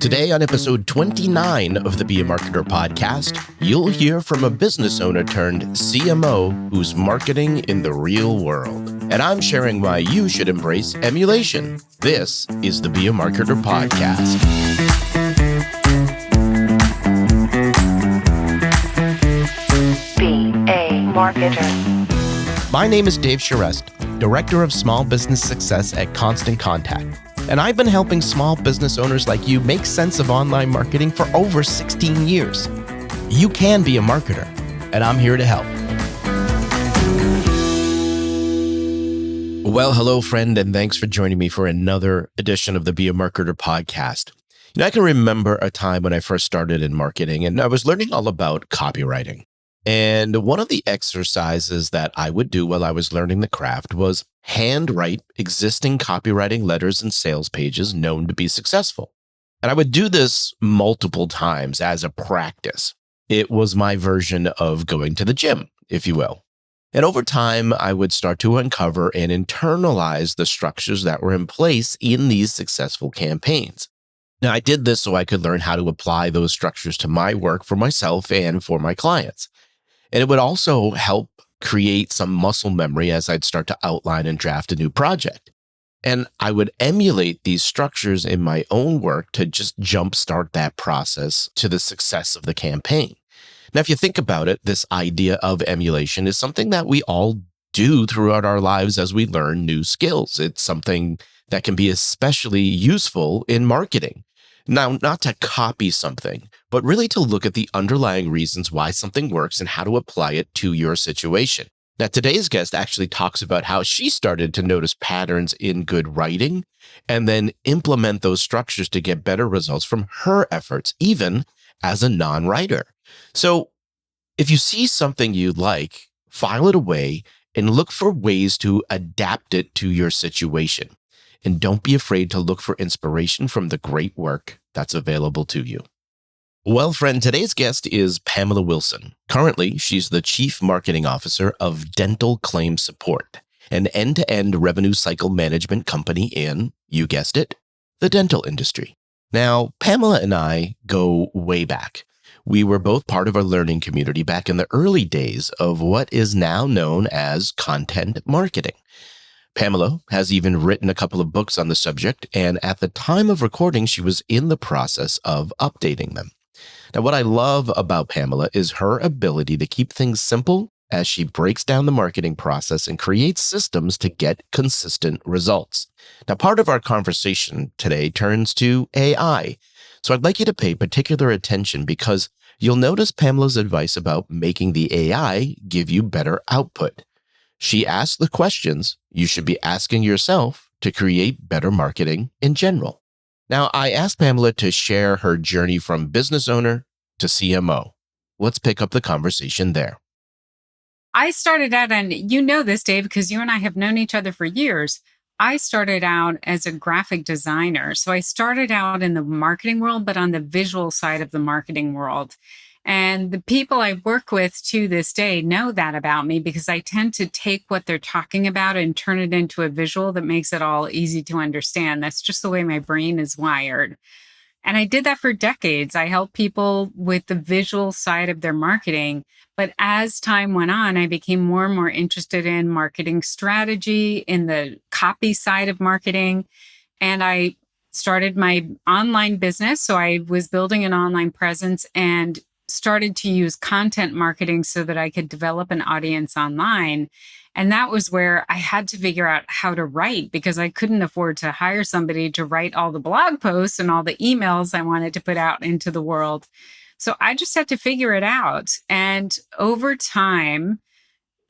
Today on episode 29 of the Be a Marketer podcast, you'll hear from a business owner turned CMO who's marketing in the real world. And I'm sharing why you should embrace emulation. This is the Be a Marketer podcast. Be a Marketer. My name is Dave Charest, Director of Small Business Success at Constant Contact. And I've been helping small business owners like you make sense of online marketing for over 16 years. You can be a marketer, and I'm here to help. Well, hello, friend, and thanks for joining me for another edition of the Be a Marketer podcast. I can remember a time when I first started in marketing, and I was learning all about copywriting. And one of the exercises that I would do while I was learning the craft was handwrite existing copywriting letters and sales pages known to be successful. And I would do this multiple times as a practice. It was my version of going to the gym, if you will. And over time, I would start to uncover and internalize the structures that were in place in these successful campaigns. Now, I did this so I could learn how to apply those structures to my work for myself and for my clients. And it would also help create some muscle memory as I'd start to outline and draft a new project. And I would emulate these structures in my own work to just jumpstart that process to the success of the campaign. Now, if you think about it, this idea of emulation is something that we all do throughout our lives as we learn new skills. It's something that can be especially useful in marketing. Now, not to copy something, but really to look at the underlying reasons why something works and how to apply it to your situation. Now, today's guest actually talks about how she started to notice patterns in good writing and then implement those structures to get better results from her efforts, even as a non-writer. So if you see something you like, file it away and look for ways to adapt it to your situation. And don't be afraid to look for inspiration from the great work that's available to you. Well, friend, today's guest is Pamela Wilson. Currently, she's the Chief Marketing Officer of Dental Claim Support, an end-to-end revenue cycle management company in, you guessed it, the dental industry. Now, Pamela and I go way back. We were both part of a learning community back in the early days of what is now known as content marketing. Pamela has even written a couple of books on the subject, and at the time of recording, she was in the process of updating them. Now, what I love about Pamela is her ability to keep things simple as she breaks down the marketing process and creates systems to get consistent results. Now, part of our conversation today turns to AI. So I'd like you to pay particular attention because you'll notice Pamela's advice about making the AI give you better output. She asks the questions you should be asking yourself to create better marketing in general. Now, I asked Pamela to share her journey from business owner to CMO. Let's pick up the conversation there. I started out, and you know this, Dave, because you and I have known each other for years. I started out as a graphic designer. So I started out in the marketing world, but on the visual side of the marketing world. And the people I work with to this day know that about me because I tend to take what they're talking about and turn it into a visual that makes it all easy to understand. That's just the way my brain is wired. And I did that for decades. I helped people with the visual side of their marketing. But as time went on, I became more and more interested in marketing strategy, in the copy side of marketing. And I started my online business. So I was building an online presence and started to use content marketing so that I could develop an audience online. And that was where I had to figure out how to write because I couldn't afford to hire somebody to write all the blog posts and all the emails I wanted to put out into the world. So I just had to figure it out. And over time,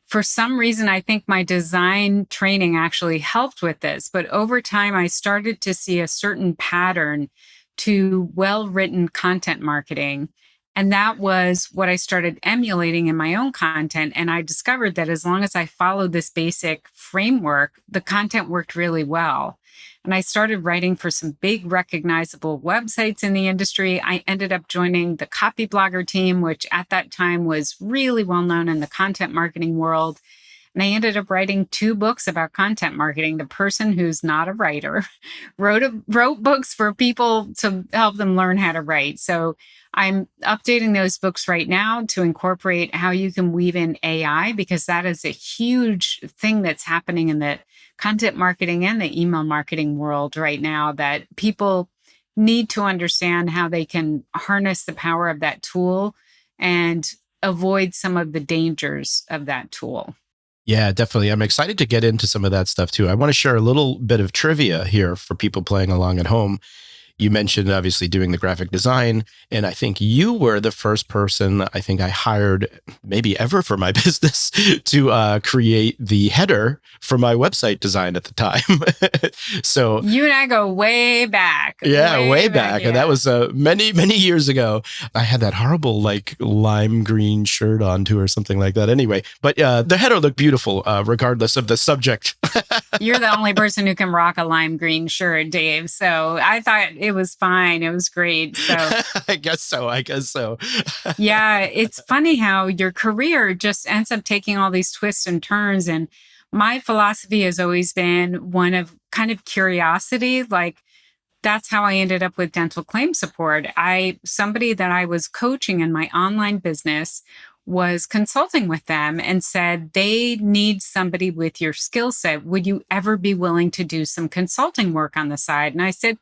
for some reason, I think my design training actually helped with this. But over time, I started to see a certain pattern to well-written content marketing. And that was what I started emulating in my own content. And I discovered that as long as I followed this basic framework, the content worked really well. And I started writing for some big recognizable websites in the industry. I ended up joining the Copy Blogger team, which at that time was really well known in the content marketing world. And I ended up writing 2 books about content marketing. The person who's not a writer wrote books for people to help them learn how to write. So I'm updating those books right now to incorporate how you can weave in AI, because that is a huge thing that's happening in the content marketing and the email marketing world right now, that people need to understand how they can harness the power of that tool and avoid some of the dangers of that tool. Yeah, definitely. I'm excited to get into some of that stuff too. I want to share a little bit of trivia here for people playing along at home. You mentioned obviously doing the graphic design, and I think you were the first person I think I hired maybe ever for my business to create the header for my website design at the time. So you and I go way back. Yeah, way back. Yeah. And that was many, many years ago. I had that horrible like lime green shirt on too or something like that. Anyway, but the header looked beautiful regardless of the subject. You're the only person who can rock a lime green shirt, Dave. So I thought it was fine. It was great. So I guess so. Yeah, it's funny how your career just ends up taking all these twists and turns. And my philosophy has always been one of kind of curiosity. Like, that's how I ended up with dental claim support. Somebody that I was coaching in my online business was consulting with them and said, they need somebody with your skill set. Would you ever be willing to do some consulting work on the side? And I said,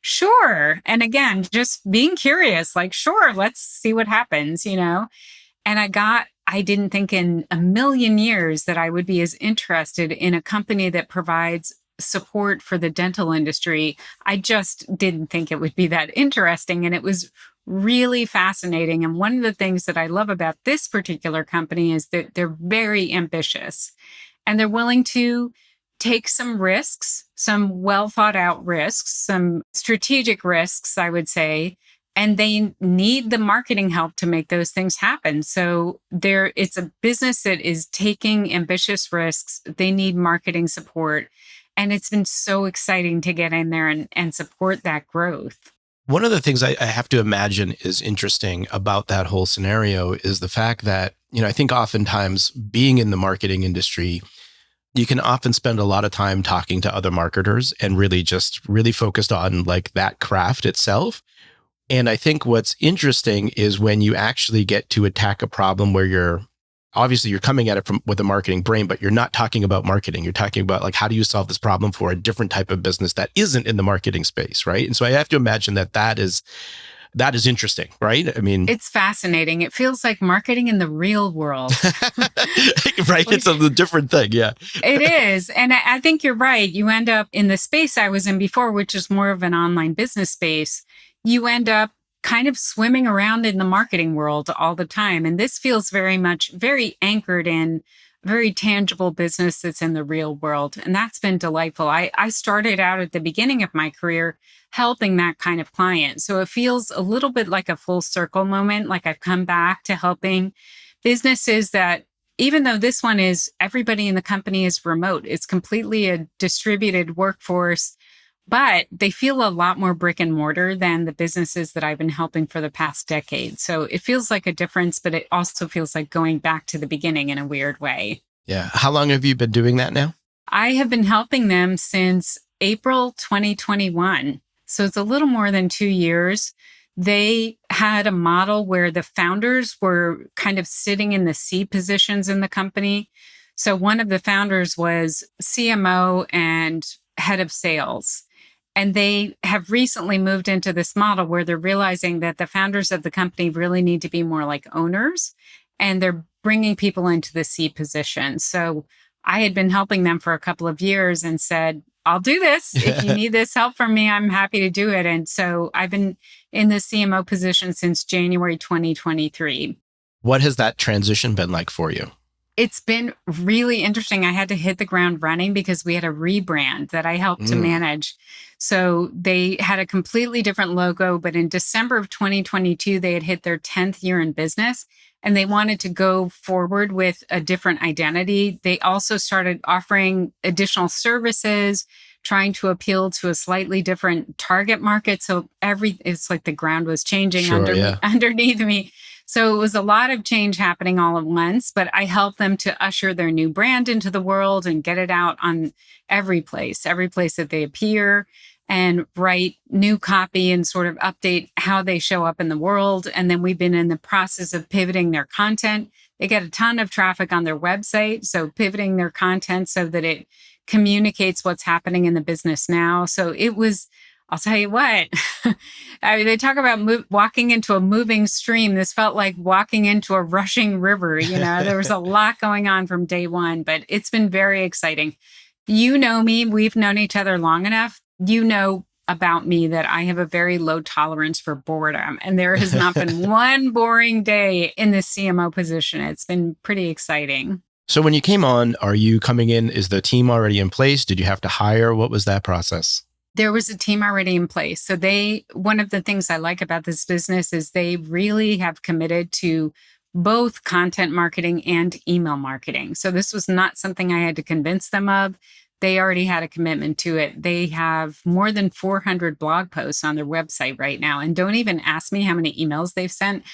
sure. And again, just being curious, like, sure, let's see what happens, And I didn't think in a million years that I would be as interested in a company that provides support for the dental industry. I just didn't think it would be that interesting. And it was really fascinating. And one of the things that I love about this particular company is that they're very ambitious and they're willing to take some risks, some well thought out risks, some strategic risks, I would say. And they need the marketing help to make those things happen. So it's a business that is taking ambitious risks. They need marketing support. And it's been so exciting to get in there and support that growth. One of the things I have to imagine is interesting about that whole scenario is the fact that, I think oftentimes being in the marketing industry, you can often spend a lot of time talking to other marketers and really focused on like that craft itself. And I think what's interesting is when you actually get to attack a problem where you're coming at it with a marketing brain, but you're not talking about marketing. You're talking about like, how do you solve this problem for a different type of business that isn't in the marketing space, right? And so I have to imagine that is interesting, right? I mean, it's fascinating. It feels like marketing in the real world. Right? It's a different thing. Yeah. It is. And I think you're right. You end up in the space I was in before, which is more of an online business space. You end up kind of swimming around in the marketing world all the time. And this feels very anchored in very tangible business that's in the real world. And that's been delightful. I started out at the beginning of my career helping that kind of client. So it feels a little bit like a full circle moment, like I've come back to helping businesses that, even though this one is everybody in the company is remote, it's completely a distributed workforce, but they feel a lot more brick and mortar than the businesses that I've been helping for the past decade. So it feels like a difference, but it also feels like going back to the beginning in a weird way. Yeah. How long have you been doing that now? I have been helping them since April 2021. So it's a little more than 2 years. They had a model where the founders were kind of sitting in the C positions in the company. So one of the founders was CMO and head of sales. And they have recently moved into this model where they're realizing that the founders of the company really need to be more like owners, and they're bringing people into the C position. So I had been helping them for a couple of years and said, I'll do this. If you need this help from me, I'm happy to do it. And so I've been in the CMO position since January 2023. What has that transition been like for you? It's been really interesting. I had to hit the ground running because we had a rebrand that I helped to manage. So they had a completely different logo, but in December of 2022, they had hit their 10th year in business and they wanted to go forward with a different identity. They also started offering additional services, trying to appeal to a slightly different target market. So it's like the ground was changing underneath me. So it was a lot of change happening all at once, but I helped them to usher their new brand into the world and get it out on every place that they appear, and write new copy and sort of update how they show up in the world. And then we've been in the process of pivoting their content. They get a ton of traffic on their website. So pivoting their content so that it communicates what's happening in the business now. So it was, I'll tell you what, I mean, they talk about walking into a moving stream. This felt like walking into a rushing river. There was a lot going on from day one, but it's been very exciting. You know me, we've known each other long enough. You know about me that I have a very low tolerance for boredom, and there has not been one boring day in this CMO position. It's been pretty exciting. So when you came on, are you coming in? Is the team already in place? Did you have to hire? What was that process? There was a team already in place. So one of the things I like about this business is they really have committed to both content marketing and email marketing. So this was not something I had to convince them of. They already had a commitment to it. They have more than 400 blog posts on their website right now. And don't even ask me how many emails they've sent.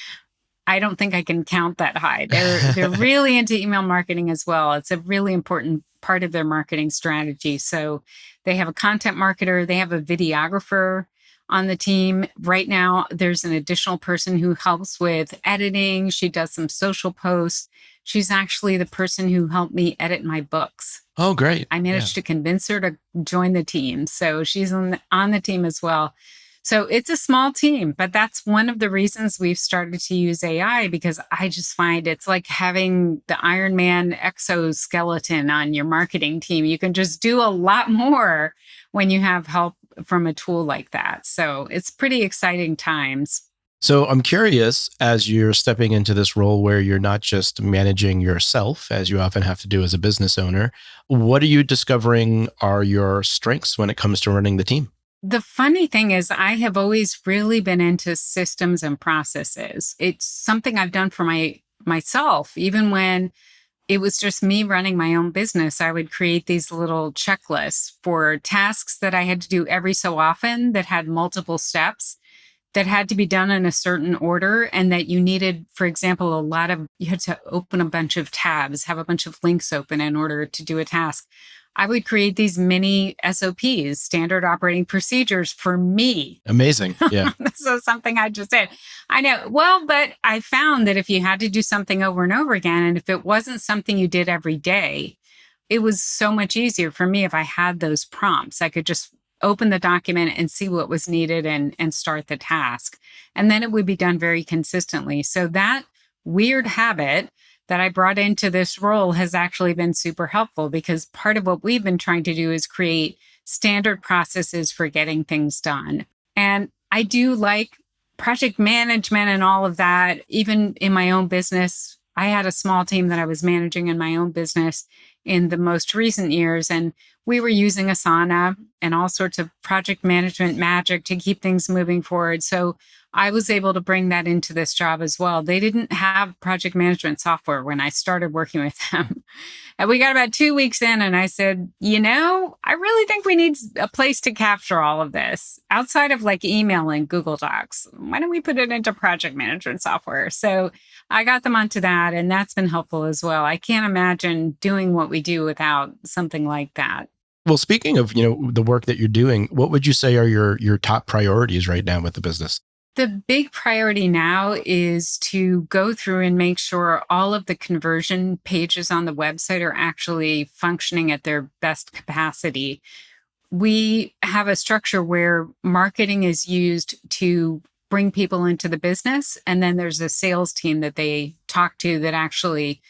I don't think I can count that high. They're really into email marketing as well. It's a really important part of their marketing strategy. So they have a content marketer, they have a videographer on the team. Right now, there's an additional person who helps with editing. She does some social posts. She's actually the person who helped me edit my books. Oh, great. I managed to convince her to join the team. So she's on the team as well. So it's a small team, but that's one of the reasons we've started to use AI, because I just find it's like having the Iron Man exoskeleton on your marketing team. You can just do a lot more when you have help from a tool like that. So it's pretty exciting times. So I'm curious, as you're stepping into this role where you're not just managing yourself, as you often have to do as a business owner, what are you discovering are your strengths when it comes to running the team? The funny thing is, I have always really been into systems and processes. It's something I've done for myself. Even when it was just me running my own business, I would create these little checklists for tasks that I had to do every so often that had multiple steps that had to be done in a certain order, and that you needed, for example, you had to open a bunch of tabs, have a bunch of links open in order to do a task. I would create these mini SOPs, standard operating procedures, for me. Amazing. Yeah. This is something I just did. I know. Well, but I found that if you had to do something over and over again, and if it wasn't something you did every day, it was so much easier for me if I had those prompts. I could just open the document and see what was needed and start the task. And then it would be done very consistently. So that weird habit that I brought into this role has actually been super helpful, because part of what we've been trying to do is create standard processes for getting things done. And I do like project management and all of that. Even in my own business, I had a small team that I was managing in my own business in the most recent years. And we were using Asana and all sorts of project management magic to keep things moving forward. So I was able to bring that into this job as well. They didn't have project management software when I started working with them. And we got about 2 weeks in, and I said, I really think we need a place to capture all of this outside of like email and Google Docs. Why don't we put it into project management software? So I got them onto that, and that's been helpful as well. I can't imagine doing what we do without something like that. Well, speaking of, the work that you're doing, what would you say are your top priorities right now with the business? The big priority now is to go through and make sure all of the conversion pages on the website are actually functioning at their best capacity. We have a structure where marketing is used to bring people into the business, and then there's a sales team that they talk to that actually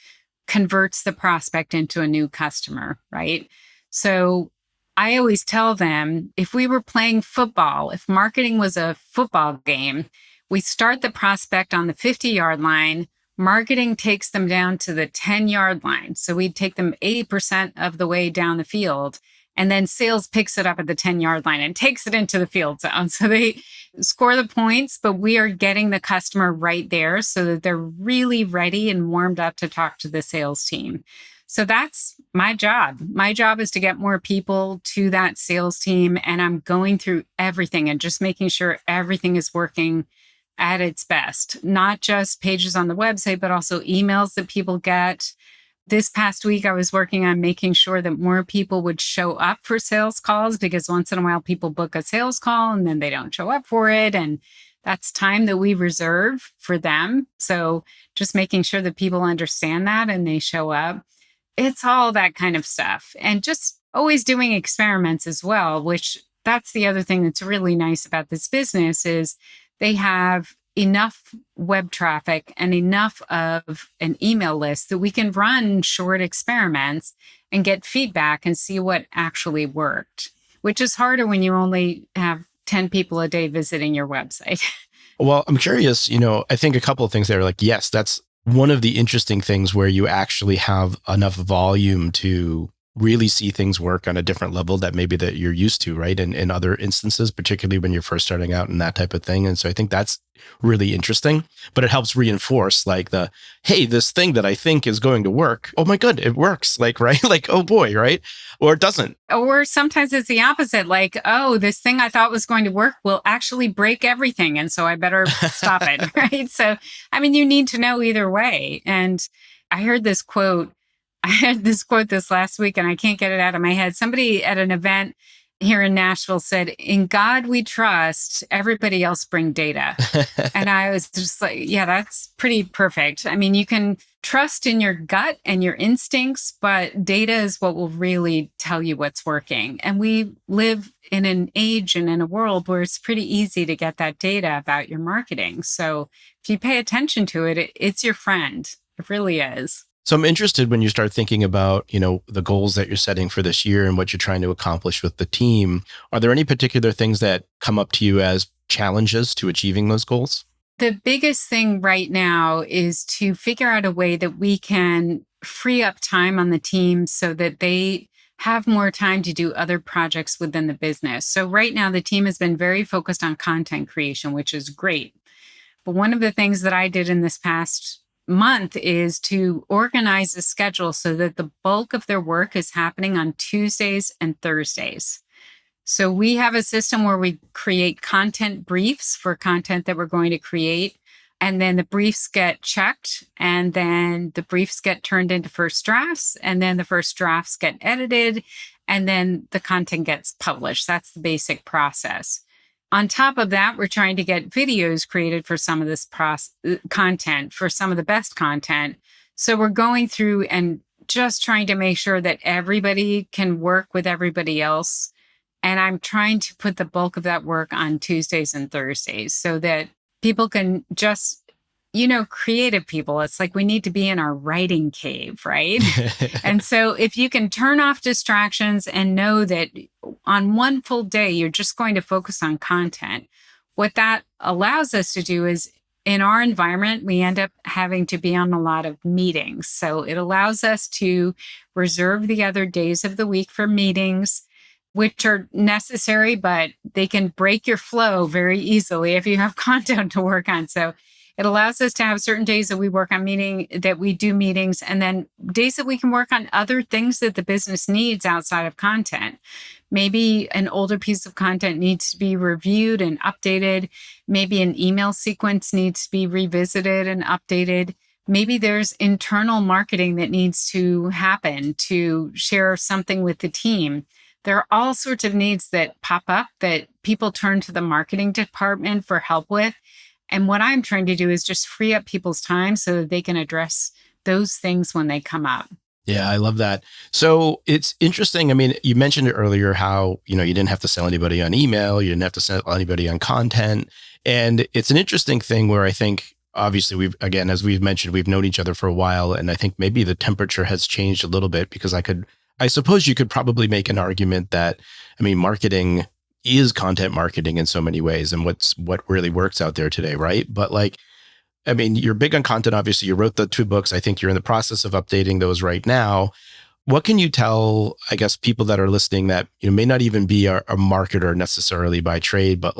converts the prospect into a new customer, right? So I always tell them, if we were playing football, if marketing was a football game, we start the prospect on the 50-yard line. Marketing takes them down to the 10-yard line. So we'd take them 80% of the way down the field. And then sales picks it up at the 10-yard line and takes it into the field zone. So they score the points, but we are getting the customer right there so that they're really ready and warmed up to talk to the sales team. So that's my job. My job is to get more people to that sales team. And I'm going through everything and just making sure everything is working at its best, not just pages on the website, but also emails that people get. This past week, I was working on making sure that more people would show up for sales calls, because once in a while people book a sales call and then they don't show up for it. And that's time that we reserve for them. So just making sure that people understand that and they show up. It's all that kind of stuff. And just always doing experiments as well, which that's the other thing that's really nice about this business is they have enough web traffic and enough of an email list that we can run short experiments and get feedback and see what actually worked, which is harder when you only have 10 people a day visiting your website. Well, I'm curious, I think a couple of things there, like, yes, that's one of the interesting things where you actually have enough volume to really see things work on a different level that maybe that you're used to, right? And in other instances, particularly when you're first starting out and that type of thing. And so I think that's really interesting, but it helps reinforce like hey, this thing that I think is going to work. Oh my God, it works. Like, right? Like, oh boy, right? Or it doesn't. Or sometimes it's the opposite. Like, oh, this thing I thought was going to work will actually break everything. And so I better stop it. Right. So, I mean, you need to know either way. And I heard this quote this last week and I can't get it out of my head. Somebody at an event here in Nashville said, "In God we trust, everybody else bring data." And I was just like, yeah, that's pretty perfect. I mean, you can trust in your gut and your instincts, but data is what will really tell you what's working. And we live in an age and in a world where it's pretty easy to get that data about your marketing. So if you pay attention to it, it's your friend. It really is. So I'm interested when you start thinking about, the goals that you're setting for this year and what you're trying to accomplish with the team. Are there any particular things that come up to you as challenges to achieving those goals? The biggest thing right now is to figure out a way that we can free up time on the team so that they have more time to do other projects within the business. So right now, the team has been very focused on content creation, which is great. But one of the things that I did in this past month is to organize a schedule so that the bulk of their work is happening on Tuesdays and Thursdays. So we have a system where we create content briefs for content that we're going to create. And then the briefs get checked, and then the briefs get turned into first drafts, and then the first drafts get edited, and then the content gets published. That's the basic process. On top of that, we're trying to get videos created for some of this content, for some of the best content. So we're going through and just trying to make sure that everybody can work with everybody else. And I'm trying to put the bulk of that work on Tuesdays and Thursdays so that people can just, creative people. It's like we need to be in our writing cave, right? And so if you can turn off distractions and know that on one full day, you're just going to focus on content, what that allows us to do is in our environment, we end up having to be on a lot of meetings. So it allows us to reserve the other days of the week for meetings, which are necessary, but they can break your flow very easily if you have content to work on. So it allows us to have certain days that we work on that we do meetings, and then days that we can work on other things that the business needs outside of content. Maybe an older piece of content needs to be reviewed and updated. Maybe an email sequence needs to be revisited and updated. Maybe there's internal marketing that needs to happen to share something with the team. There are all sorts of needs that pop up that people turn to the marketing department for help with. And what I'm trying to do is just free up people's time so that they can address those things when they come up. Yeah, I love that. So it's interesting. I mean, you mentioned earlier how, you didn't have to sell anybody on email. You didn't have to sell anybody on content. And it's an interesting thing where I think, obviously, as we've mentioned, we've known each other for a while. And I think maybe the temperature has changed a little bit because I suppose you could probably make an argument that, marketing is content marketing in so many ways and what really works out there today, right? But you're big on content. Obviously, you wrote the 2 books. I think you're in the process of updating those right now. What can you tell, I guess, people that are listening that may not even be a marketer necessarily by trade, but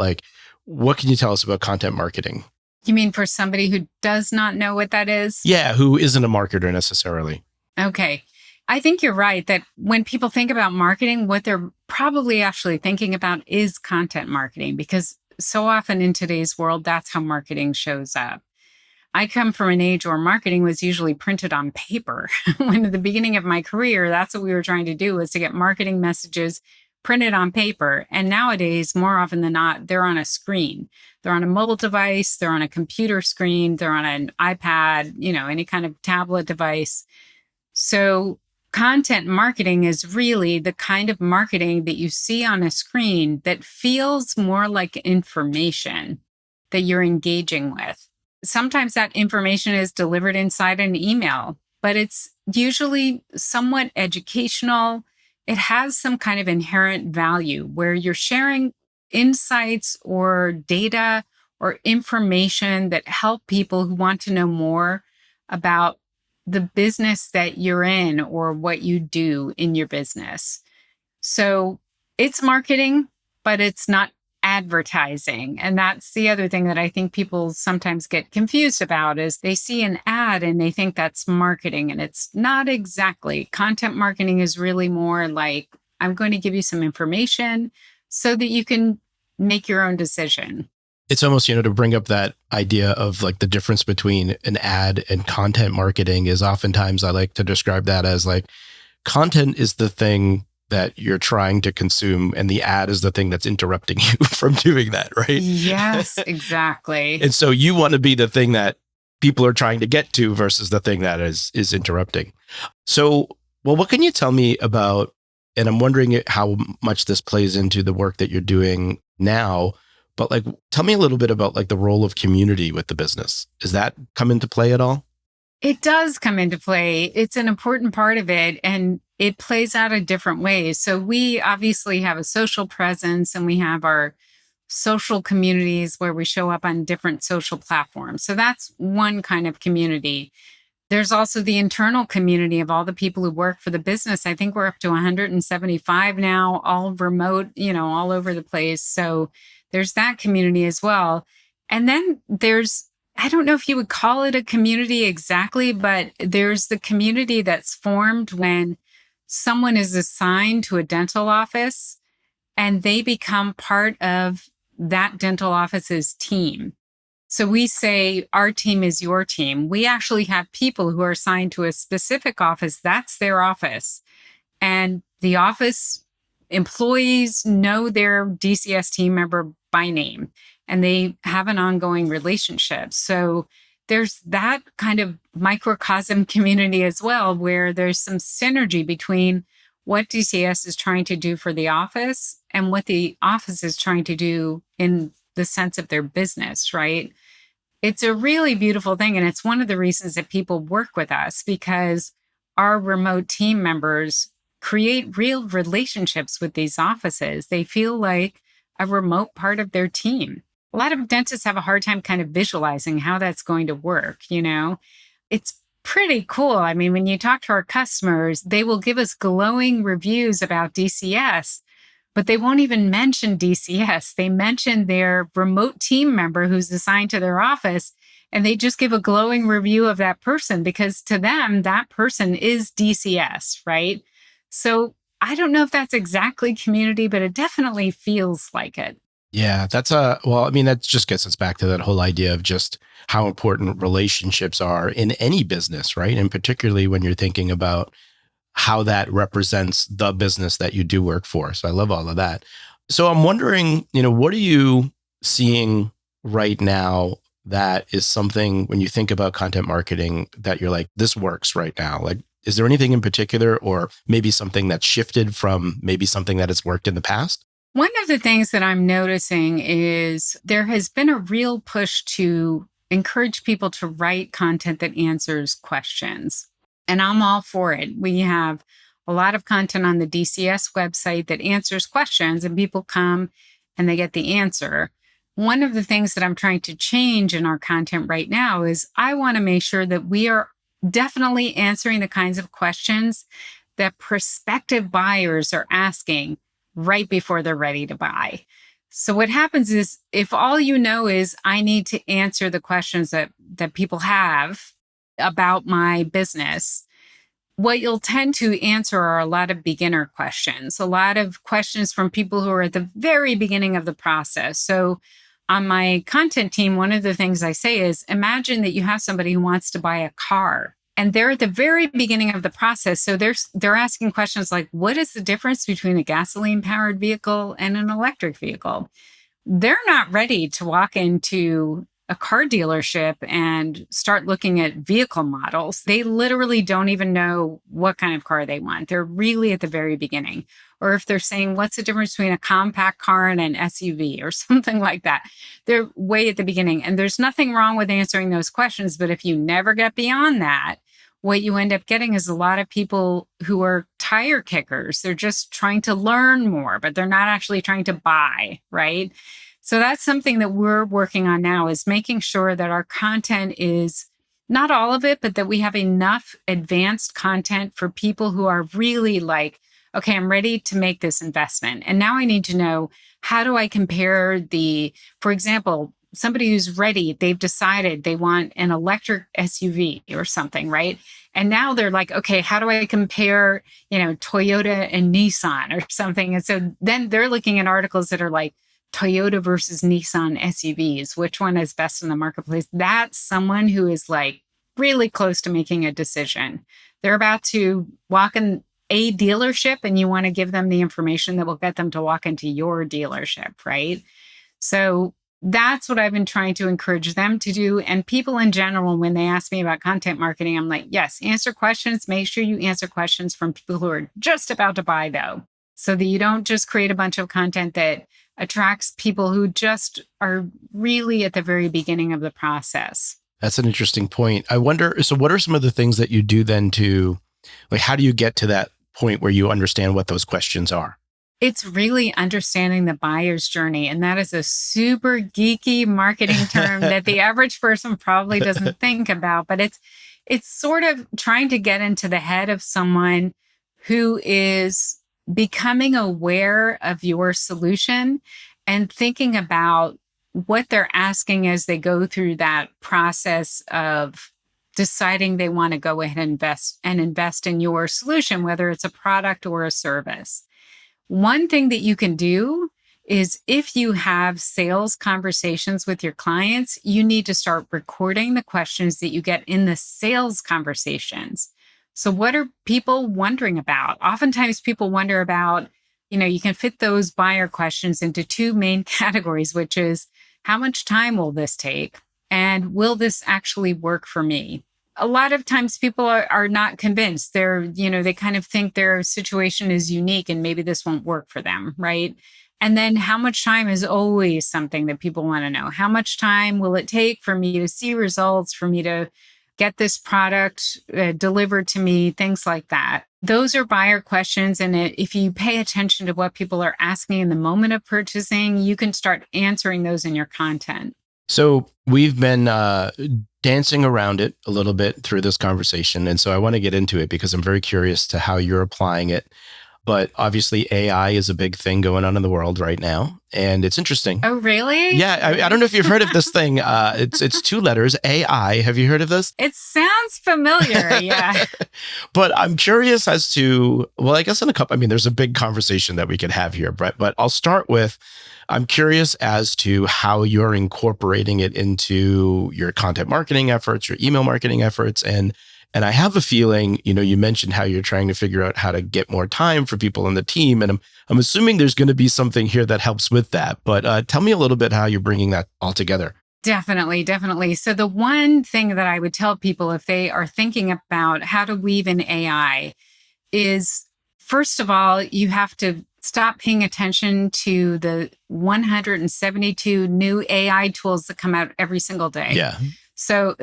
what can you tell us about content marketing? You mean for somebody who does not know what that is? Yeah, who isn't a marketer necessarily. Okay. I think you're right that when people think about marketing, what they're probably actually thinking about is content marketing, because so often in today's world, that's how marketing shows up. I come from an age where marketing was usually printed on paper. When at the beginning of my career, that's what we were trying to do, was to get marketing messages printed on paper. And nowadays, more often than not, they're on a screen. They're on a mobile device, they're on a computer screen, they're on an iPad, any kind of tablet device. So content marketing is really the kind of marketing that you see on a screen that feels more like information that you're engaging with. Sometimes that information is delivered inside an email, but it's usually somewhat educational. It has some kind of inherent value where you're sharing insights or data or information that help people who want to know more about the business that you're in or what you do in your business. So it's marketing, but it's not advertising. And that's the other thing that I think people sometimes get confused about, is they see an ad and they think that's marketing, and it's not exactly. Content marketing is really more like, I'm going to give you some information so that you can make your own decision. It's almost, to bring up that idea of like the difference between an ad and content marketing is oftentimes I like to describe that as like content is the thing that you're trying to consume and the ad is the thing that's interrupting you from doing that, right? Yes, exactly. And so you want to be the thing that people are trying to get to versus the thing that is interrupting. So, well, what can you tell me about, and I'm wondering how much this plays into the work that you're doing now, but like, tell me a little bit about like the role of community with the business. Does that come into play at all? It does come into play. It's an important part of it, and it plays out in different ways. So we obviously have a social presence, and we have our social communities where we show up on different social platforms. So that's one kind of community. There's also the internal community of all the people who work for the business. I think we're up to 175 now, all remote, all over the place. So there's that community as well. And then I don't know if you would call it a community exactly, but there's the community that's formed when someone is assigned to a dental office and they become part of that dental office's team. So we say our team is your team. We actually have people who are assigned to a specific office. That's their office. And the office employees know their DCS team member by name, and they have an ongoing relationship. So there's that kind of microcosm community as well, where there's some synergy between what DCS is trying to do for the office and what the office is trying to do in the sense of their business, right? It's a really beautiful thing. And it's one of the reasons that people work with us, because our remote team members create real relationships with these offices. They feel like a remote part of their team. A lot of dentists have a hard time kind of visualizing how that's going to work, It's pretty cool. I mean, when you talk to our customers, they will give us glowing reviews about DCS, but they won't even mention DCS. They mention their remote team member who's assigned to their office, and they just give a glowing review of that person because to them, that person is DCS, right? So I don't know if that's exactly community, but it definitely feels like it. Yeah, that just gets us back to that whole idea of just how important relationships are in any business, right? And particularly when you're thinking about how that represents the business that you do work for. So I love all of that. So I'm wondering, what are you seeing right now that is something when you think about content marketing that you're like, this works right now? Like, is there anything in particular, or maybe something that's shifted from maybe something that has worked in the past? One of the things that I'm noticing is there has been a real push to encourage people to write content that answers questions. And I'm all for it. We have a lot of content on the DCS website that answers questions, and people come and they get the answer. One of the things that I'm trying to change in our content right now is I want to make sure that we are definitely answering the kinds of questions that prospective buyers are asking right before they're ready to buy. So what happens is if all you know is I need to answer the questions that people have about my business, what you'll tend to answer are a lot of beginner questions, a lot of questions from people who are at the very beginning of the process. So on my content team, one of the things I say is imagine that you have somebody who wants to buy a car and they're at the very beginning of the process. So they're asking questions like, what is the difference between a gasoline powered vehicle and an electric vehicle? They're not ready to walk into a car dealership and start looking at vehicle models. They literally don't even know what kind of car they want. They're really at the very beginning. Or if they're saying, what's the difference between a compact car and an SUV or something like that? They're way at the beginning. And there's nothing wrong with answering those questions. But if you never get beyond that, what you end up getting is a lot of people who are tire kickers. They're just trying to learn more, but they're not actually trying to buy, right? So that's something that we're working on now, is making sure that our content is not all of it, but that we have enough advanced content for people who are really like, okay, I'm ready to make this investment. And now I need to know, how do I compare for example, somebody who's ready, they've decided they want an electric SUV or something, right? And now they're like, okay, how do I compare, Toyota and Nissan or something? And so then they're looking at articles that are like, Toyota versus Nissan SUVs, which one is best in the marketplace? That's someone who is like really close to making a decision. They're about to walk in a dealership and you want to give them the information that will get them to walk into your dealership, right? So that's what I've been trying to encourage them to do. And people in general, when they ask me about content marketing, I'm like, yes, answer questions. Make sure you answer questions from people who are just about to buy, though, so that you don't just create a bunch of content that attracts people who just are really at the very beginning of the process. That's an interesting point. I wonder, so what are some of the things that you do then how do you get to that point where you understand what those questions are? It's really understanding the buyer's journey. And that is a super geeky marketing term that the average person probably doesn't think about, but it's sort of trying to get into the head of someone who is becoming aware of your solution and thinking about what they're asking as they go through that process of deciding they want to go ahead and invest in your solution, whether it's a product or a service. One thing that you can do is, if you have sales conversations with your clients, you need to start recording the questions that you get in the sales conversations. So what are people wondering about? Oftentimes people wonder about, you can fit those buyer questions into two main categories, which is, how much time will this take? And will this actually work for me? A lot of times people are not convinced. They kind of think their situation is unique and maybe this won't work for them, right? And then how much time is always something that people want to know. How much time will it take for me to see results, for me to get this product delivered to me, things like that. Those are buyer questions. And if you pay attention to what people are asking in the moment of purchasing, you can start answering those in your content. So we've been dancing around it a little bit through this conversation. And so I want to get into it because I'm very curious to how you're applying it. But obviously AI is a big thing going on in the world right now. And it's interesting. Oh, really? Yeah. I don't know if you've heard of this thing. It's two letters, AI. Have you heard of this? It sounds familiar. Yeah. But I'm curious as to, well, I guess there's a big conversation that we could have here, Brett, but I'll start with, I'm curious as to how you're incorporating it into your content marketing efforts, your email marketing efforts. And I have a feeling, you mentioned how you're trying to figure out how to get more time for people on the team. And I'm assuming there's going to be something here that helps with that. But tell me a little bit how you're bringing that all together. Definitely, definitely. So the one thing that I would tell people if they are thinking about how to weave in AI is, first of all, you have to stop paying attention to the 172 new AI tools that come out every single day. Yeah. So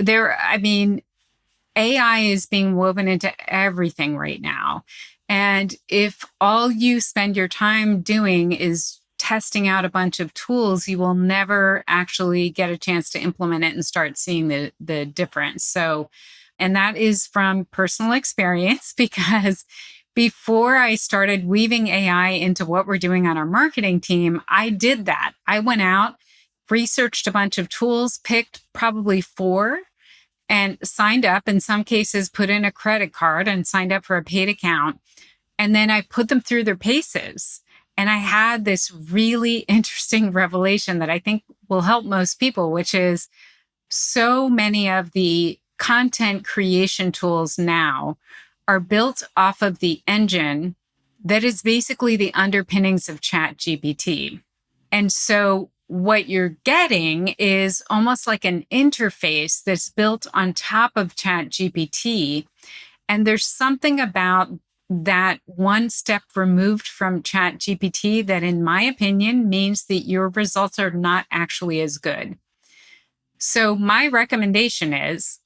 AI is being woven into everything right now. And if all you spend your time doing is testing out a bunch of tools, you will never actually get a chance to implement it and start seeing the difference. So, and that is from personal experience, because before I started weaving AI into what we're doing on our marketing team, I did that. I went out, researched a bunch of tools, picked probably 4, and signed up, in some cases, put in a credit card and signed up for a paid account. And then I put them through their paces. And I had this really interesting revelation that I think will help most people, which is so many of the content creation tools now are built off of the engine that is basically the underpinnings of ChatGPT. And so what you're getting is almost like an interface that's built on top of ChatGPT. And there's something about that one step removed from ChatGPT that, in my opinion, means that your results are not actually as good. So my recommendation is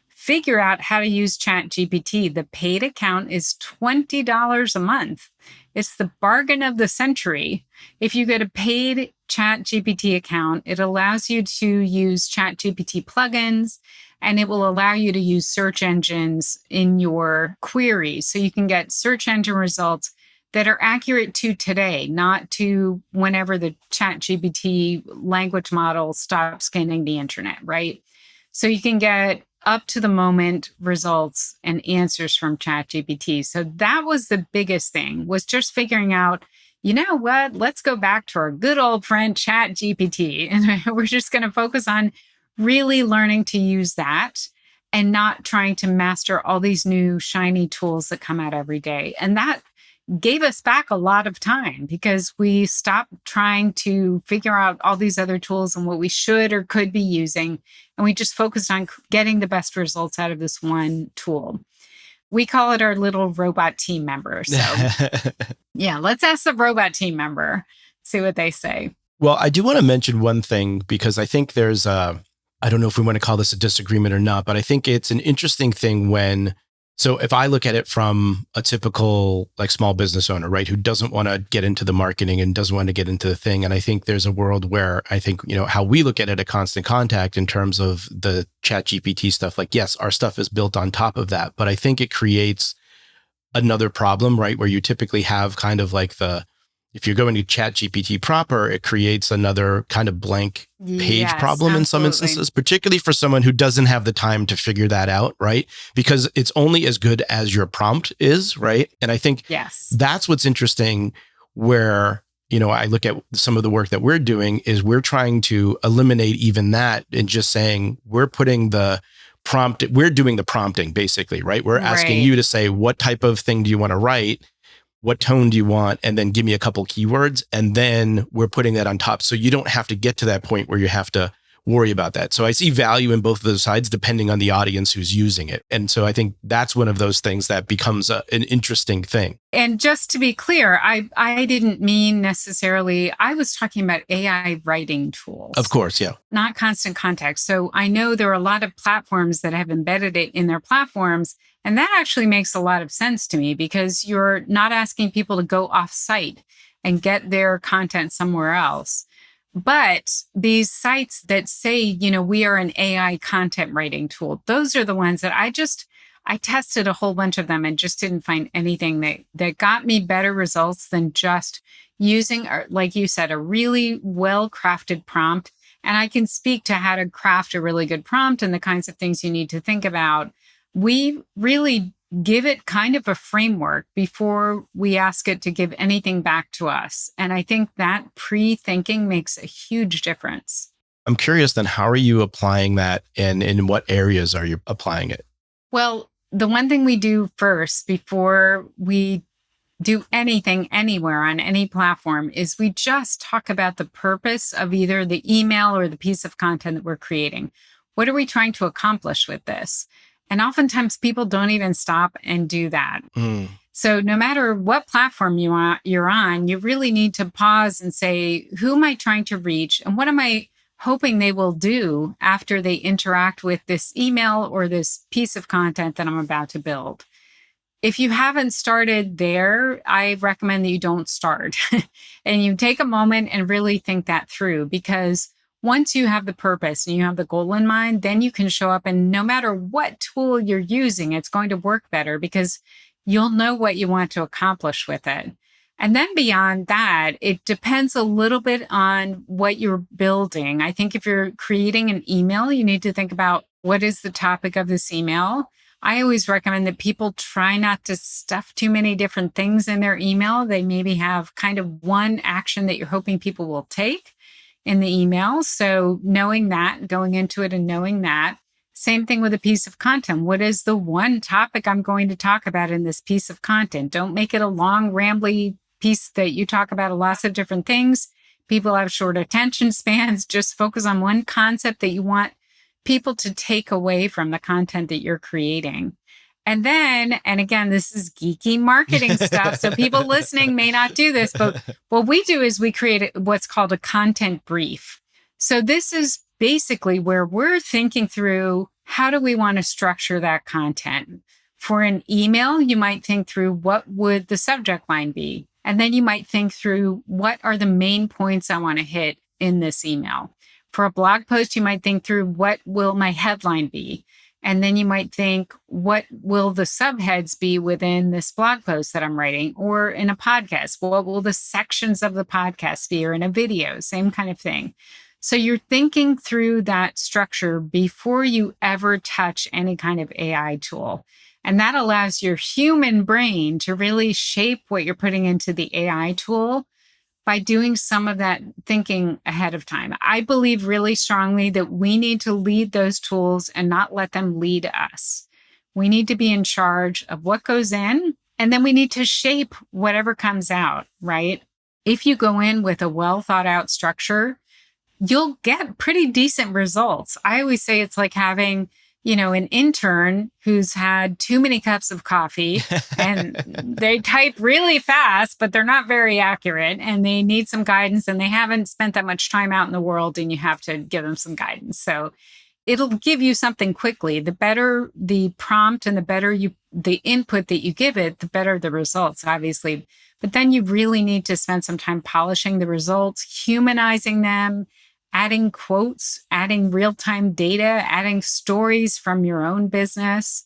figure out how to use ChatGPT. The paid account is $20 a month. It's the bargain of the century. If you get a paid ChatGPT account, it allows you to use ChatGPT plugins, and it will allow you to use search engines in your queries. So you can get search engine results that are accurate to today, not to whenever the ChatGPT language model stops scanning the internet, right? So you can get up to the moment results and answers from ChatGPT. So that was the biggest thing, was just figuring out, you know what, let's go back to our good old friend ChatGPT. And we're just going to focus on really learning to use that and not trying to master all these new shiny tools that come out every day. And that gave us back a lot of time because we stopped trying to figure out all these other tools and what we should or could be using. And we just focused on getting the best results out of this one tool. We call it our little robot team member. So yeah, let's ask the robot team member, see what they say. Well, I do want to mention one thing because I think there's I don't know if we want to call this a disagreement or not, but I think it's an interesting thing so if I look at it from a typical like small business owner, right, who doesn't want to get into the marketing and doesn't want to get into the thing. And I think there's a world where I think, how we look at it at Constant Contact in terms of the ChatGPT stuff, like, yes, our stuff is built on top of that, but I think it creates another problem, right? Where you typically have kind of like if you're going to ChatGPT proper, it creates another kind of blank page problem in some instances, particularly for someone who doesn't have the time to figure that out, right? Because it's only as good as your prompt is, right? And I think that's what's interesting where, I look at some of the work that we're doing is we're trying to eliminate even that and just saying we're putting the prompt, we're doing the prompting basically, right? We're asking you to say, what type of thing do you want to write? What tone do you want? And then give me a couple keywords. And then we're putting that on top. So you don't have to get to that point where you have to worry about that. So I see value in both of those sides, depending on the audience who's using it. And so I think that's one of those things that becomes an interesting thing. And just to be clear, I didn't mean necessarily, I was talking about AI writing tools. Of course, yeah. Not Constant Contact. So I know there are a lot of platforms that have embedded it in their platforms. And that actually makes a lot of sense to me because you're not asking people to go off site and get their content somewhere else. But these sites that say, we are an AI content writing tool, those are the ones that I tested a whole bunch of them and just didn't find anything that got me better results than just using, like you said, a really well-crafted prompt. And I can speak to how to craft a really good prompt and the kinds of things you need to think about. We really give it kind of a framework before we ask it to give anything back to us. And I think that pre-thinking makes a huge difference. I'm curious then, how are you applying that and in what areas are you applying it? Well, the one thing we do first before we do anything anywhere on any platform is we just talk about the purpose of either the email or the piece of content that we're creating. What are we trying to accomplish with this? And oftentimes people don't even stop and do that. So no matter what platform you're on, you really need to pause and say, who am I trying to reach? And what am I hoping they will do after they interact with this email or this piece of content that I'm about to build? If you haven't started there, I recommend that you don't start and you take a moment and really think that through, because once you have the purpose and you have the goal in mind, then you can show up and no matter what tool you're using, it's going to work better because you'll know what you want to accomplish with it. And then beyond that, it depends a little bit on what you're building. I think if you're creating an email, you need to think about what is the topic of this email? I always recommend that people try not to stuff too many different things in their email. They maybe have kind of one action that you're hoping people will take in the email. So knowing that, going into it and knowing that. Same thing with a piece of content. What is the one topic I'm going to talk about in this piece of content? Don't make it a long, rambly piece that you talk about lots of different things. People have short attention spans. Just focus on one concept that you want people to take away from the content that you're creating. And then, and again, this is geeky marketing stuff. So people listening may not do this, but what we do is we create what's called a content brief. So this is basically where we're thinking through, how do we want to structure that content? For an email, you might think through, what would the subject line be? And then you might think through, what are the main points I want to hit in this email? For a blog post, you might think through, what will my headline be? And then you might think, what will the subheads be within this blog post that I'm writing? Or in a podcast, what will the sections of the podcast be? Or in a video, same kind of thing. So you're thinking through that structure before you ever touch any kind of AI tool. And that allows your human brain to really shape what you're putting into the AI tool by doing some of that thinking ahead of time. I believe really strongly that we need to lead those tools and not let them lead us. We need to be in charge of what goes in, and then we need to shape whatever comes out, right? If you go in with a well thought out structure, you'll get pretty decent results. I always say it's like having, an intern who's had too many cups of coffee and they type really fast, but they're not very accurate and they need some guidance and they haven't spent that much time out in the world and you have to give them some guidance. So it'll give you something quickly. The better the prompt and the better the input that you give it, the better the results, obviously. But then you really need to spend some time polishing the results, humanizing them, adding quotes, adding real-time data, adding stories from your own business.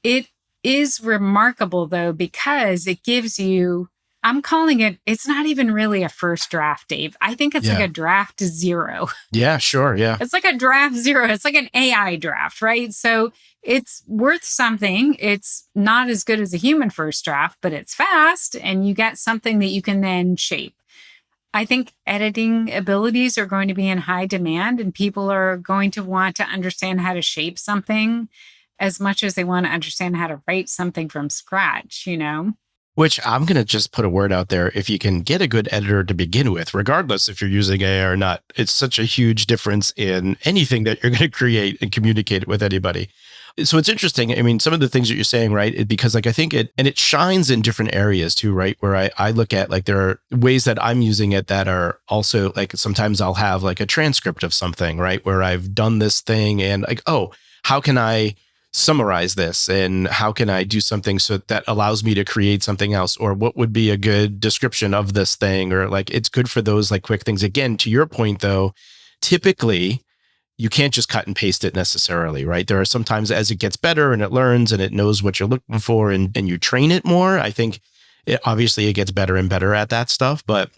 It is remarkable, though, because it gives you, I'm calling it, it's not even really a first draft, Dave. I think it's like a draft zero. Yeah, sure. Yeah. It's like a draft zero. It's like an AI draft, right? So it's worth something. It's not as good as a human first draft, but it's fast and you get something that you can then shape. I think editing abilities are going to be in high demand and people are going to want to understand how to shape something as much as they want to understand how to write something from scratch, Which I'm going to just put a word out there. If you can get a good editor to begin with, regardless if you're using AI or not, it's such a huge difference in anything that you're going to create and communicate with anybody. So it's interesting. I mean, some of the things that you're saying, right? Because I think it shines in different areas too, right? Where I look at there are ways that I'm using it that are also sometimes I'll have a transcript of something, right? Where I've done this thing and how can I summarize this and how can I do something so that allows me to create something else, or what would be a good description of this thing, or it's good for those quick things. Again, to your point though, typically you can't just cut and paste it necessarily, right? There are sometimes as it gets better and it learns and it knows what you're looking for and you train it more. I think obviously it gets better and better at that stuff, but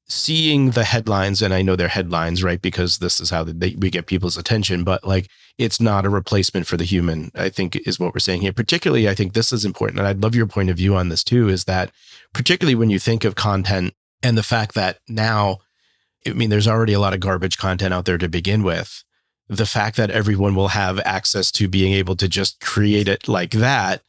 seeing the headlines, and I know they're headlines, right? Because this is how we get people's attention, but it's not a replacement for the human, I think is what we're saying here. Particularly, I think this is important. And I'd love your point of view on this too, is that particularly when you think of content and the fact that now, there's already a lot of garbage content out there to begin with. The fact that everyone will have access to being able to just create it like that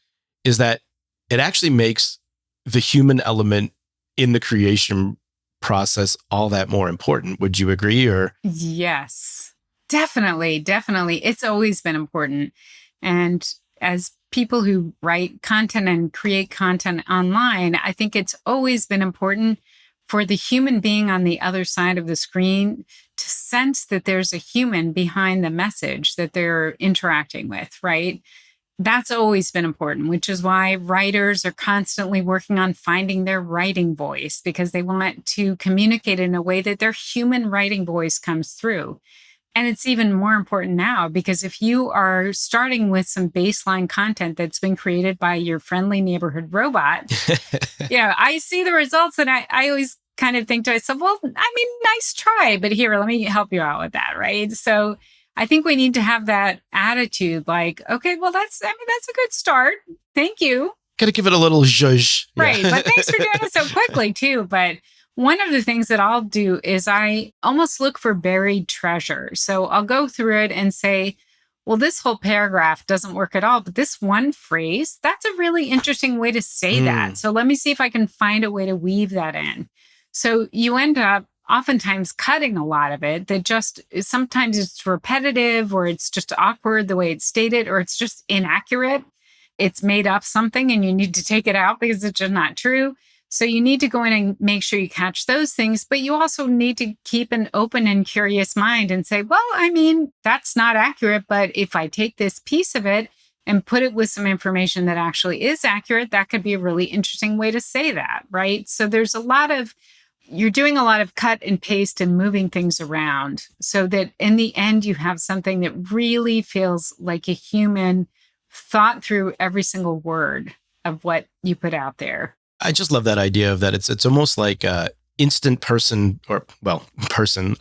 is that it actually makes the human element in the creation process all that more important. Would you agree? Or yes, definitely. It's always been important. And as people who write content and create content online, I think it's always been important for the human being on the other side of the screen to sense that there's a human behind the message that they're interacting with, right? That's always been important, which is why writers are constantly working on finding their writing voice, because they want to communicate in a way that their human writing voice comes through. And it's even more important now, because if you are starting with some baseline content that's been created by your friendly neighborhood robot, I see the results and I always kind of think to myself, well, nice try, but here, let me help you out with that, right? So I think we need to have that attitude like, okay, well, that's a good start. Thank you. Got to give it a little zhuzh. Right. But thanks for doing it so quickly, too. But one of the things that I'll do is I almost look for buried treasure. So I'll go through it and say, well, this whole paragraph doesn't work at all, but this one phrase, that's a really interesting way to say that. So let me see if I can find a way to weave that in. So you end up oftentimes cutting a lot of it that just sometimes it's repetitive or it's just awkward the way it's stated or it's just inaccurate. It's made up something and you need to take it out because it's just not true. So you need to go in and make sure you catch those things, but you also need to keep an open and curious mind and say, well, I mean, that's not accurate, but if I take this piece of it and put it with some information that actually is accurate, that could be a really interesting way to say that, right? So you're doing a lot of cut and paste and moving things around so that in the end, you have something that really feels like a human thought through every single word of what you put out there. I just love that idea of that. It's almost like instant person person.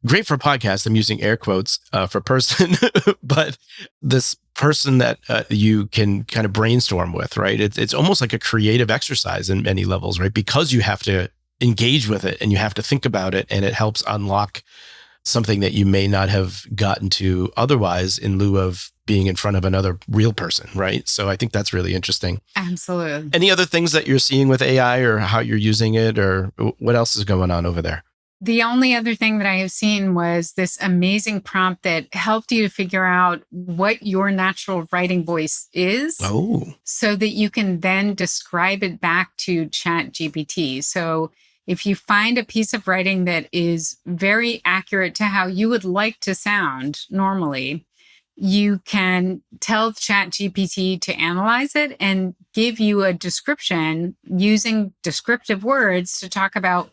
Great for podcast. I'm using air quotes for person, but this person that you can kind of brainstorm with, right? It's almost like a creative exercise in many levels, right? Because you have to engage with it and you have to think about it, and it helps unlock something that you may not have gotten to otherwise in lieu of being in front of another real person, right? So I think that's really interesting. Absolutely. Any other things that you're seeing with AI or how you're using it, or what else is going on over there? The only other thing that I have seen was this amazing prompt that helped you to figure out what your natural writing voice is. Oh. So that you can then describe it back to ChatGPT. So if you find a piece of writing that is very accurate to how you would like to sound normally, you can tell ChatGPT to analyze it and give you a description using descriptive words to talk about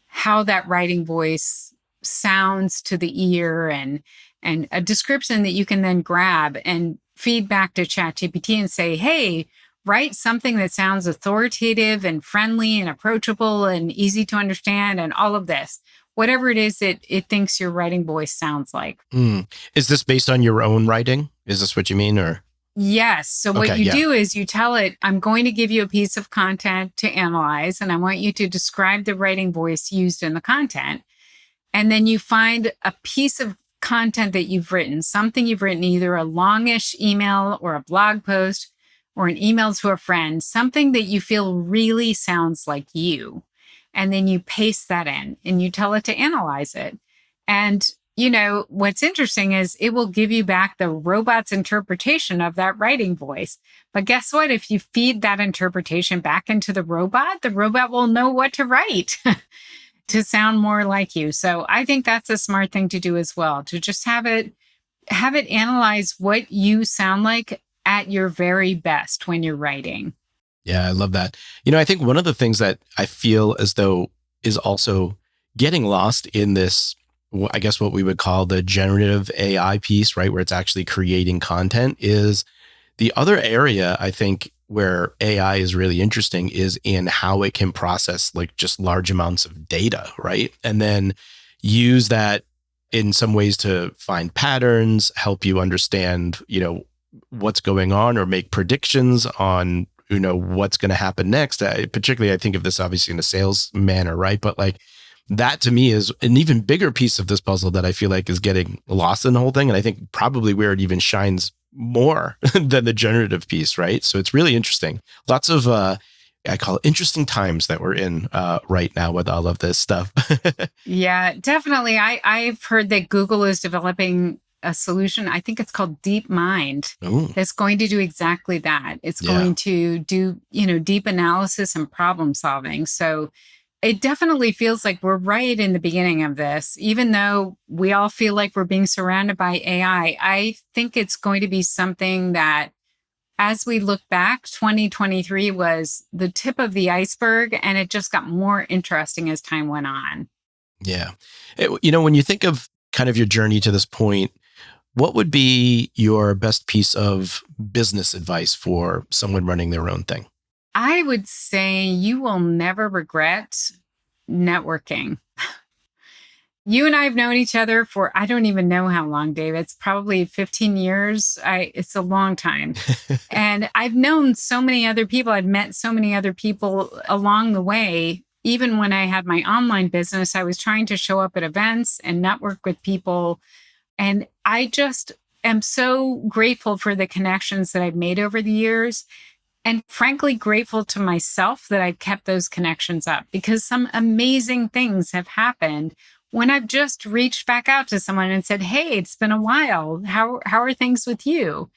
how that writing voice sounds to the ear and a description that you can then grab and feed back to ChatGPT and say, hey, write something that sounds authoritative and friendly and approachable and easy to understand and all of this. Whatever it is that it thinks your writing voice sounds like. Is this based on your own writing? Is this what you mean? Or yes. So what you do is you tell it, I'm going to give you a piece of content to analyze, and I want you to describe the writing voice used in the content. And then you find a piece of content that you've written, something you've written, either a longish email or a blog post or an email to a friend, something that you feel really sounds like you. And then you paste that in and you tell it to analyze it. And, you know, what's interesting is it will give you back the robot's interpretation of that writing voice. But guess what? If you feed that interpretation back into the robot will know what to write to sound more like you. So I think that's a smart thing to do as well, to just have it analyze what you sound like at your very best when you're writing. Yeah, I love that. You know, I think one of the things that I feel as though is also getting lost in this, I guess what we would call the generative AI piece, right? Where it's actually creating content, is the other area I think where AI is really interesting is in how it can process like just large amounts of data, right? And then use that in some ways to find patterns, help you understand, you know, what's going on or make predictions on, you know, what's going to happen next. Particularly, I think of this obviously in a sales manner, right? But like that to me is an even bigger piece of this puzzle that I feel like is getting lost in the whole thing. And I think probably where it even shines more than the generative piece, right? So it's really interesting. Lots of, I call it interesting times that we're in right now with all of this stuff. Yeah, definitely. I've heard that Google is developing a solution. I think it's called DeepMind. Ooh. That's going to do exactly that. It's going to do, you know, deep analysis and problem solving. So it definitely feels like we're right in the beginning of this, even though we all feel like we're being surrounded by AI. I think it's going to be something that, as we look back, 2023 was the tip of the iceberg, and it just got more interesting as time went on. Yeah. You know, when you think of kind of your journey to this point, what would be your best piece of business advice for someone running their own thing? I would say you will never regret networking. You and I have known each other for, I don't even know how long, Dave. It's probably 15 years. It's a long time. And I've known so many other people. I've met so many other people along the way. Even when I had my online business, I was trying to show up at events and network with people. And I just am so grateful for the connections that I've made over the years. And frankly, grateful to myself that I've kept those connections up, because some amazing things have happened when I've just reached back out to someone and said, hey, it's been a while. How are things with you?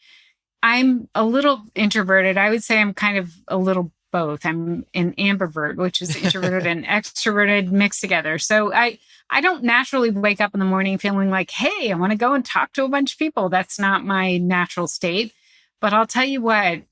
I'm a little introverted. I would say I'm kind of a little both. I'm an ambivert, which is introverted and extroverted mixed together. So I don't naturally wake up in the morning feeling like, hey, I want to go and talk to a bunch of people. That's not my natural state. But I'll tell you what,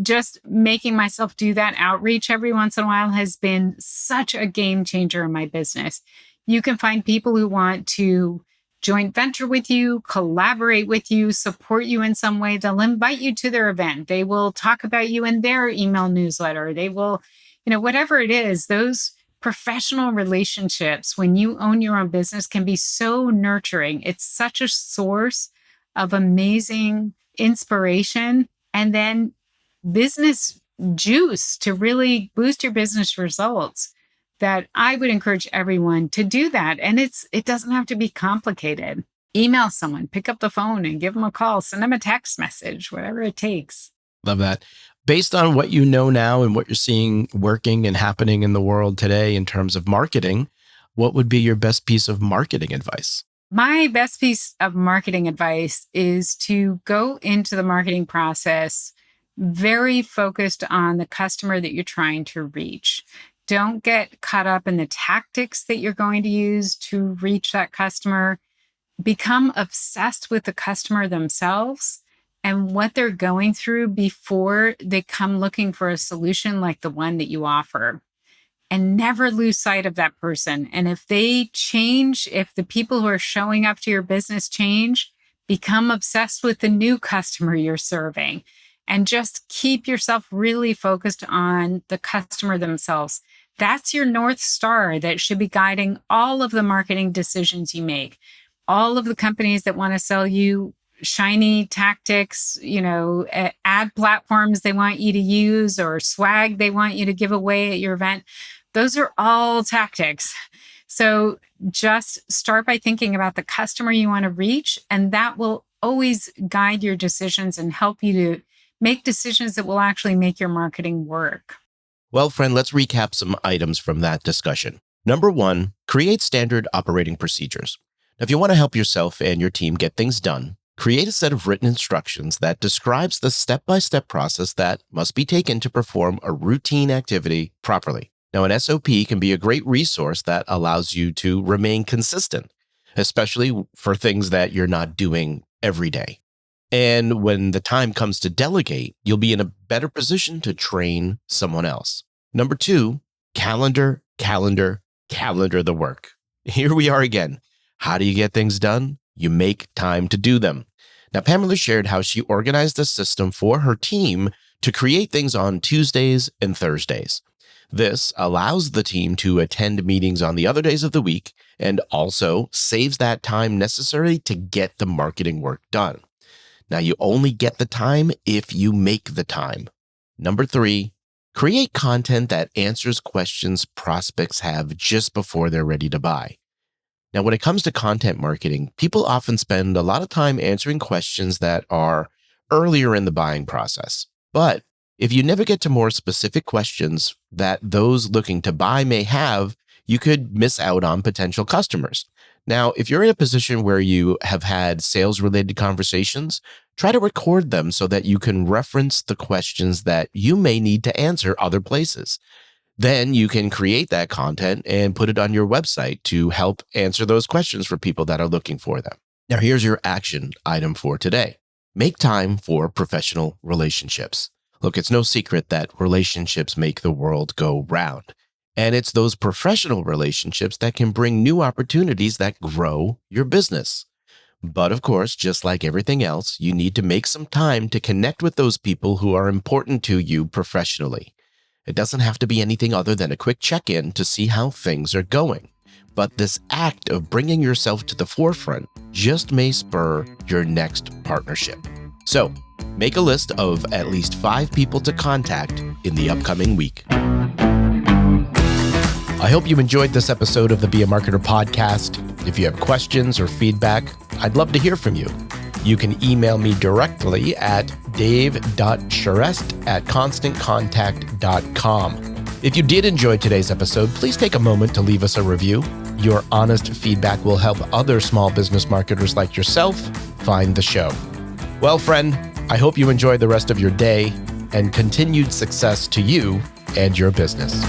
just making myself do that outreach every once in a while has been such a game changer in my business. You can find people who want to joint venture with you, collaborate with you, support you in some way. They'll invite you to their event. They will talk about you in their email newsletter. They will, whatever it is, those professional relationships, when you own your own business, can be so nurturing. It's such a source of amazing inspiration and then business juice to really boost your business results, that I would encourage everyone to do that. And it doesn't have to be complicated. Email someone, pick up the phone and give them a call, send them a text message, whatever it takes. Love that. Based on what you know now and what you're seeing working and happening in the world today in terms of marketing, what would be your best piece of marketing advice? My best piece of marketing advice is to go into the marketing process very focused on the customer that you're trying to reach. Don't get caught up in the tactics that you're going to use to reach that customer. Become obsessed with the customer themselves and what they're going through before they come looking for a solution like the one that you offer. And never lose sight of that person. And if they change, if the people who are showing up to your business change, become obsessed with the new customer you're serving. And just keep yourself really focused on the customer themselves. That's your North Star that should be guiding all of the marketing decisions you make. All of the companies that want to sell you shiny tactics, ad platforms they want you to use or swag they want you to give away at your event. Those are all tactics. So just start by thinking about the customer you want to reach, and that will always guide your decisions and help you to make decisions that will actually make your marketing work. Well, friend, let's recap some items from that discussion. Number 1, create standard operating procedures. Now, if you want to help yourself and your team get things done, create a set of written instructions that describes the step-by-step process that must be taken to perform a routine activity properly. Now, an SOP can be a great resource that allows you to remain consistent, especially for things that you're not doing every day. And when the time comes to delegate, you'll be in a better position to train someone else. Number 2, calendar the work. Here we are again. How do you get things done? You make time to do them. Now, Pamela shared how she organized a system for her team to create things on Tuesdays and Thursdays. This allows the team to attend meetings on the other days of the week and also saves that time necessary to get the marketing work done. Now, you only get the time if you make the time. Number 3, create content that answers questions prospects have just before they're ready to buy. Now, when it comes to content marketing, people often spend a lot of time answering questions that are earlier in the buying process. But if you never get to more specific questions that those looking to buy may have, you could miss out on potential customers. Now, if you're in a position where you have had sales-related conversations, try to record them so that you can reference the questions that you may need to answer other places. Then you can create that content and put it on your website to help answer those questions for people that are looking for them. Now, here's your action item for today. Make time for professional relationships. Look, it's no secret that relationships make the world go round. And it's those professional relationships that can bring new opportunities that grow your business. But of course, just like everything else, you need to make some time to connect with those people who are important to you professionally. It doesn't have to be anything other than a quick check-in to see how things are going. but this act of bringing yourself to the forefront just may spur your next partnership. So, make a list of at least 5 people to contact in the upcoming week. I hope you enjoyed this episode of the Be a Marketer podcast. If you have questions or feedback, I'd love to hear from you. You can email me directly at dave.charest@constantcontact.com. If you did enjoy today's episode, please take a moment to leave us a review. Your honest feedback will help other small business marketers like yourself find the show. Well, friend, I hope you enjoy the rest of your day and continued success to you and your business.